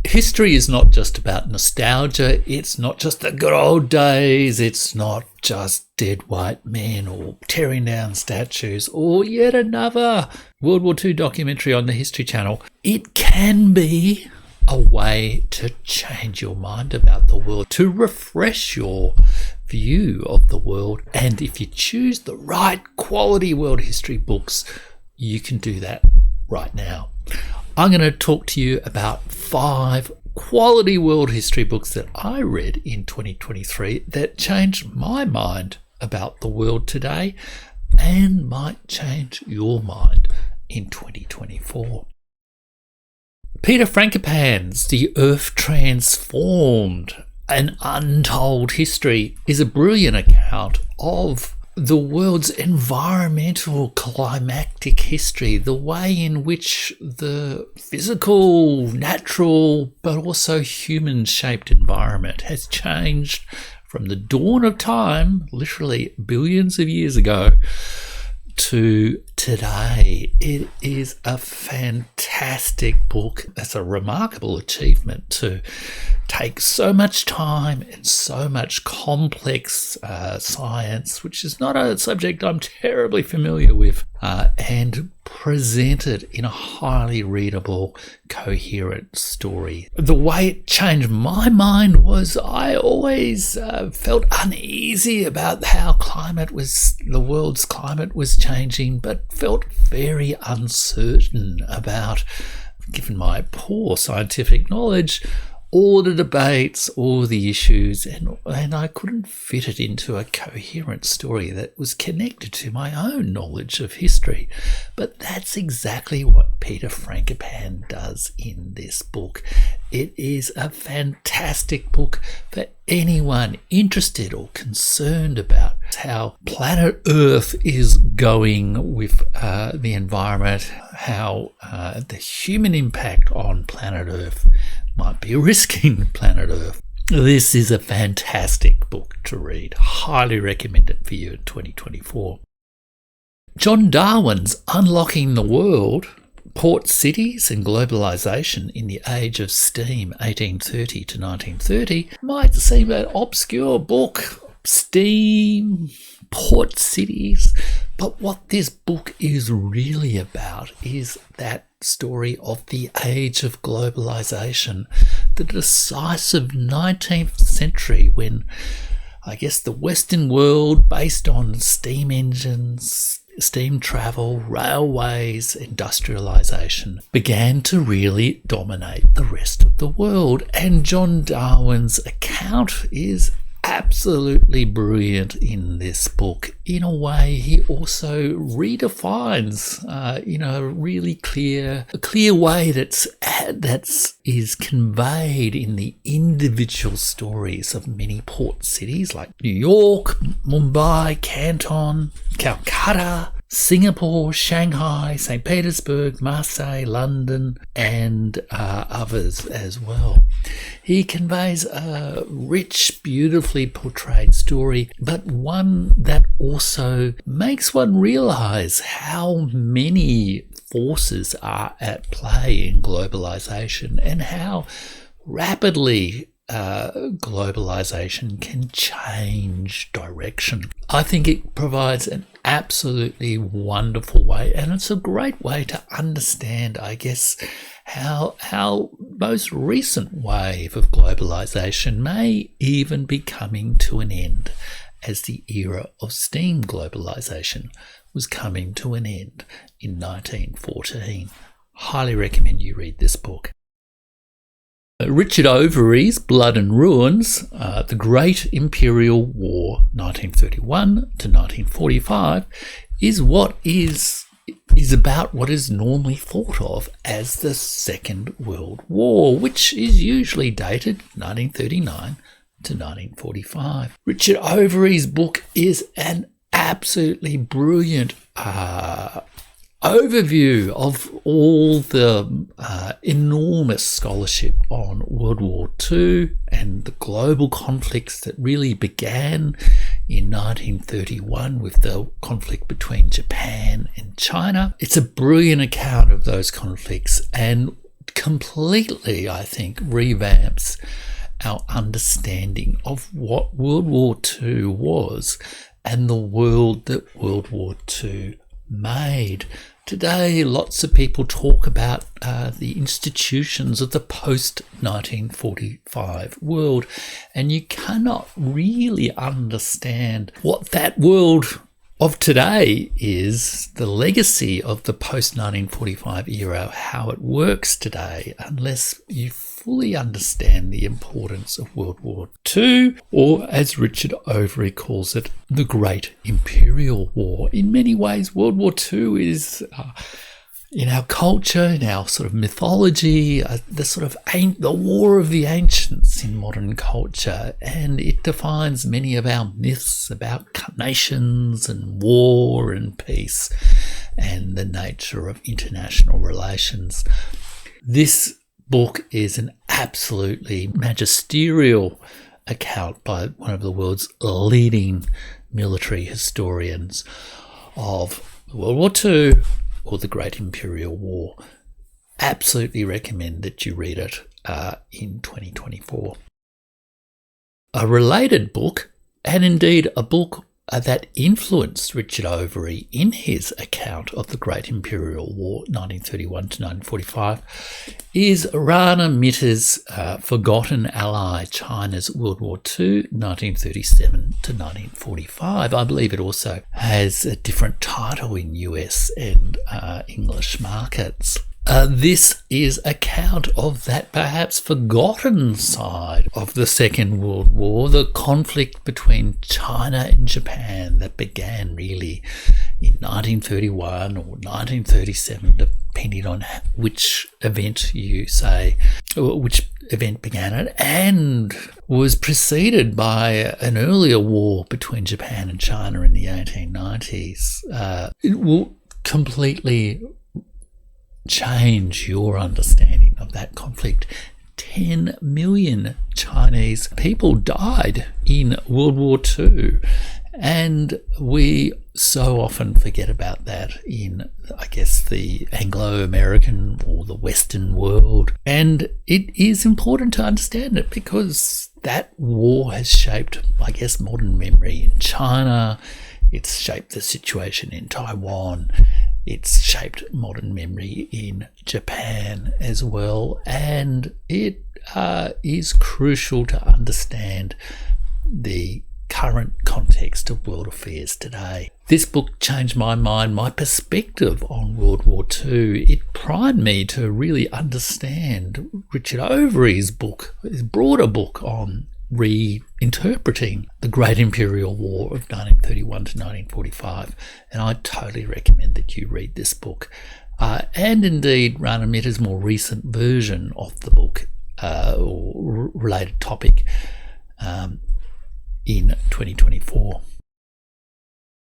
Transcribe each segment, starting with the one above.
History is not just about nostalgia. It's not just the good old days. It's not just dead white men or tearing down statues or yet another World War II documentary on the History Channel. It can be a way to change your mind about the world, to refresh your view of the world. And if you choose the right quality world history books, you can do that right now. I'm going to talk to you about 5 quality world history books that I read in 2023 that changed my mind about the world today and might change your mind in 2024. Peter Frankopan's The Earth Transformed, An Untold History is a brilliant account of the world's environmental climactic history, the way in which the physical, natural, but also human-shaped environment has changed from the dawn of time, literally billions of years ago, to today. It is a fantastic book. That's a remarkable achievement to take so much time and so much complex science, which is not a subject I'm terribly familiar with, and present it in a highly readable, coherent story. The way it changed my mind was I always felt uneasy about how the world's climate was changing, but felt very uncertain about, given my poor scientific knowledge, all the debates, all the issues, and I couldn't fit it into a coherent story that was connected to my own knowledge of history. But that's exactly what Peter Frankopan does in this book. It is a fantastic book for anyone interested or concerned about how planet Earth is going with the environment, how the human impact on planet Earth might be risking planet Earth. This is a fantastic book to read. Highly recommend it for you in 2024. John Darwin's Unlocking the World, Port Cities and Globalization in the Age of Steam, 1830 to 1930, might seem an obscure book. Steam, port cities. But what this book is really about is that story of the age of globalization, the decisive 19th century when, I guess, the Western world, based on steam engines, steam travel, railways, industrialization, began to really dominate the rest of the world. And John Darwin's account is absolutely brilliant in this book. In a way, he also redefines in a really clear way that is conveyed in the individual stories of many port cities like New York, Mumbai, Canton, Calcutta, Singapore, Shanghai, St. Petersburg, Marseille, London, and others as well. He conveys a rich, beautifully portrayed story, but one that also makes one realize how many forces are at play in globalization and how rapidly globalization can change direction. I think it provides an absolutely wonderful way, and it's a great way to understand, I guess, how most recent wave of globalization may even be coming to an end, as the era of steam globalization was coming to an end in 1914. Highly recommend you read this book. Richard Overy's Blood and Ruins, The Great Imperial War, 1931 to 1945, is about what is normally thought of as the Second World War, which is usually dated 1939 to 1945. Richard Overy's book is an absolutely brilliant overview of all the enormous scholarship on World War II and the global conflicts that really began in 1931 with the conflict between Japan and China. It's a brilliant account of those conflicts and completely, I think, revamps our understanding of what World War II was and the world that World War II made. Today, lots of people talk about the institutions of the post-1945 world, and you cannot really understand what that world of today is, the legacy of the post-1945 era, how it works today, unless you fully understand the importance of World War II, or as Richard Overy calls it, the Great Imperial War. In many ways, World War II is, in our culture, in our sort of mythology, the war of the ancients in modern culture, and it defines many of our myths about nations and war and peace and the nature of international relations. This book is an absolutely magisterial account by one of the world's leading military historians of World War II or the Great Imperial War. Absolutely recommend that you read it in 2024. A related book, and indeed a book that influenced Richard Overy in his account of the Great Imperial War, 1931 to 1945, is Rana Mitter's Forgotten Ally, China's World War II, 1937 to 1945. I believe it also has a different title in US and English markets. This is account of that perhaps forgotten side of the Second World War, the conflict between China and Japan that began really in 1931 or 1937, depending on which event you say, or which event began it, and was preceded by an earlier war between Japan and China in the 1890s. It will completely change your understanding of that conflict. 10 million Chinese people died in World War II, and we so often forget about that in, I guess, the Anglo-American or the Western world. And it is important to understand it because that war has shaped, I guess, modern memory in China. It's shaped the situation in Taiwan. It's shaped modern memory in Japan as well, and it is crucial to understand the current context of world affairs today. This book changed my mind, my perspective on World War II. It primed me to really understand Richard Overy's book, his broader book on reinterpreting the Great Imperial War of 1931 to 1945, and I totally recommend that you read this book, and indeed Rana Mitter's more recent version of the book or related topic in 2024.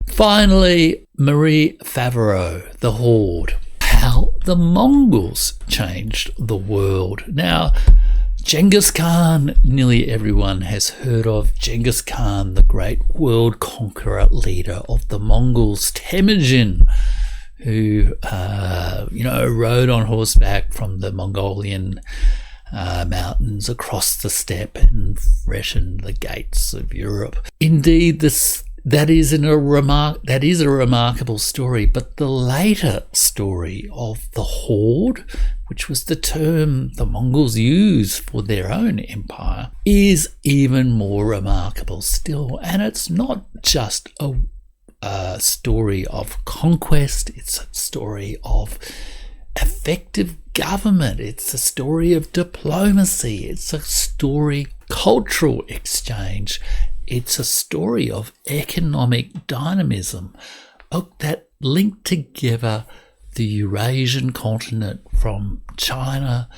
Finally, Marie Favreau, The Horde, How the Mongols Changed the World. Now, Genghis Khan, nearly everyone has heard of Genghis Khan, the great world conqueror leader of the Mongols, Temujin, who, rode on horseback from the Mongolian mountains across the steppe and threatened the gates of Europe. Indeed, that is a remarkable story, but the later story of the Horde, which was the term the Mongols used for their own empire, is even more remarkable still. And it's not just a story of conquest, it's a story of effective government, it's a story of diplomacy, it's a story cultural exchange, it's a story of economic dynamism that linked together the Eurasian continent from China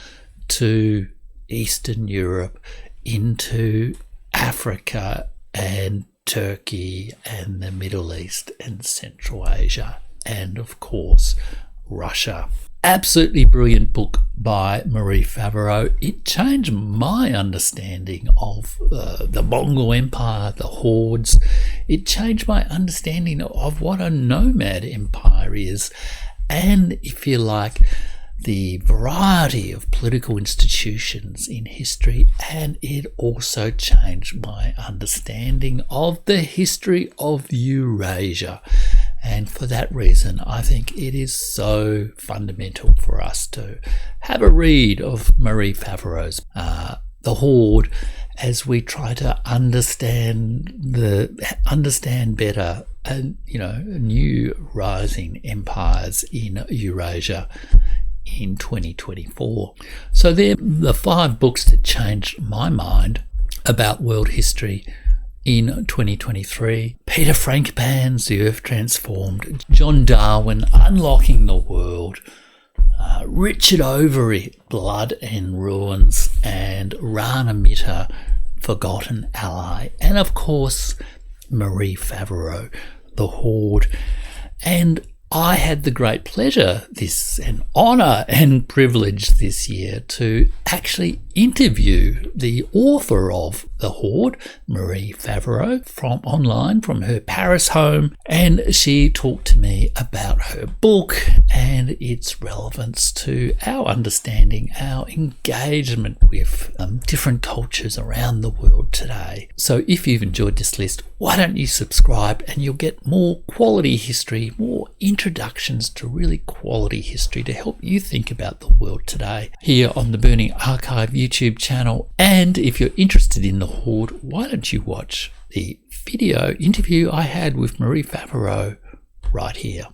to Eastern Europe into Africa and Turkey and the Middle East and Central Asia and, of course, Russia. Absolutely brilliant book by Marie Favreau. It changed my understanding of the Mongol Empire, the hordes. It changed my understanding of what a nomad empire is, and, if you like, the variety of political institutions in history, and it also changed my understanding of the history of Eurasia. And for that reason, I think it is so fundamental for us to have a read of Marie Favreau's The Horde, as we try to understand better, new rising empires in Eurasia in 2024. So they're the 5 books that changed my mind about world history in 2023. Peter Frankopan's The Earth Transformed, John Darwin, Unlocking the World, Richard Overy, Blood and Ruins, and Rana Mitter, Forgotten Ally, and of course Marie Favreau, The Horde. And I had the great pleasure, an honour and privilege this year, to actually interview the author of The Horde, Marie Favreau, from her Paris home, and she talked to me about her book and its relevance to our understanding, our engagement with different cultures around the world today. So if you've enjoyed this list, why don't you subscribe, and you'll get more quality history, more introductions to really quality history to help you think about the world today here on the Burning Archive YouTube channel. And if you're interested in The Horde, why don't you watch the video interview I had with Marie Favreau right here.